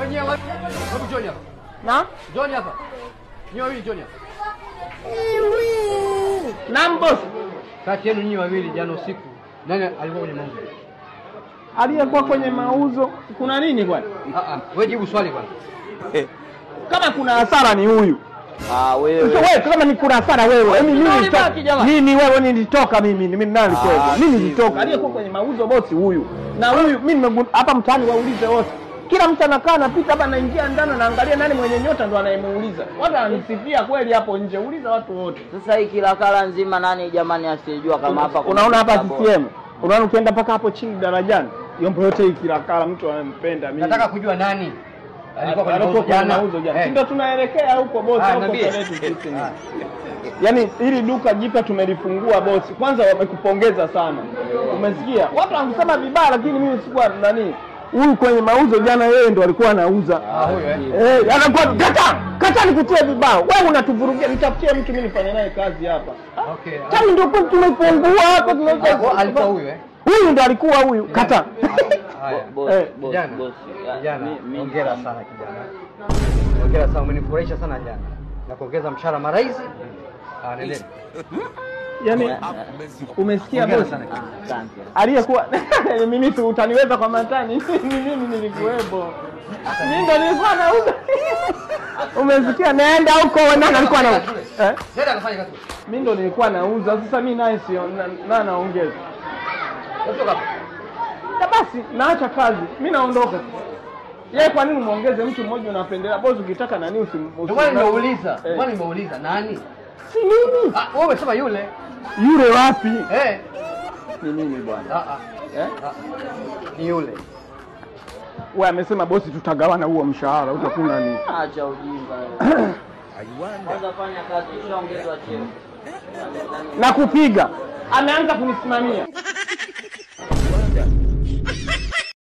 Wenyewe hebu Johnny hapa. Na? Johnny hapa. Nyinyi wawili Johnny hapa. Naam boss. Kati yenu nyinyi wawili jana usiku nani alikuwa kwenye mauzo? Aliyekuwa kwenye mauzo kuna nini kwani? Wewe jibu swali kwanza. Kama kuna hasara ni huyu. Wewe. Wewe kama ni kuna hasara wewe. Mimi wewe nilitoka mimi nani kweli? Mimi nilitoka. Aliyekuwa kwenye mauzo bosi huyu. Na huyu mimi hapa mtaani waulize wote. Kila mtu anakaa anapita hapa anaingia ndani naangalia nani mwenye nyota ndo anayemuuliza. Watu wananisifia kweli hapo nje. Uliza watu wote. Sasa hii Kilakala nzima nani jamani asijua kama hapa unaona hapa CCM. Unaona ukienda paka hapo chini darajani. Yombo yote hii Kilakala mtu anampenda mimi. Nataka kujua nani alikuwa kwenye mauzo jana. Ndio tunaelekea huko bosi huko letu sisi. Yaani hili duka jipya tumelifungua bosi. Kwanza wamekupongeza sana. Umesikia? Watu wanasema vibaya lakini mimi sikuwa nani. Huyu kwenye mauzo jana yeye ndo alikuwa anauza. Huyo anakuwa kata nikutie vibao. Wewe unatuvurugia nitafutie mtu mimi nifanye naye kazi hapa. Okay. Tani ndio kwa tumefungua hapa tunaweza. Alikuwa huyu Huyu ndo alikuwa huyu. Kata. Haya. Boss. Jana. Hongera sana kijana. Hongera sana umenifurahisha sana jana. Na kuongeza mshahara mara hizi. Nendeni. Yaani umesikia boss? Asante. Aliyekuwa mimi tu utaniweza kwa matani. Mimi nilikuwepo. Mimi ndo nilikuwa nauza. Umesikia naenda huko nani alikuwa anauza? Nenda kafanya kazi. Mimi ndo nilikuwa nauza. Sasa mimi naye sio na naongeza. Kutoka hapa. Na basi naacha kazi. Mimi naondoka. Yeye kwa nini muongeze mtu mmoja unapendelea? Boss ukitaka nani Ndio nimeuliza. Kwani nimeuliza nani? Si mimi. Wewe umesema yule. Yule wapi? Ni mimi bwana. Ni yule. Wewe amesema bosi tutagawana huo mshahara. Utakuwa nini? Acha ujinga. Kwanza fanya kazi kisha ongezwa cheo. Na kupiga. Ameanza kunisimamia.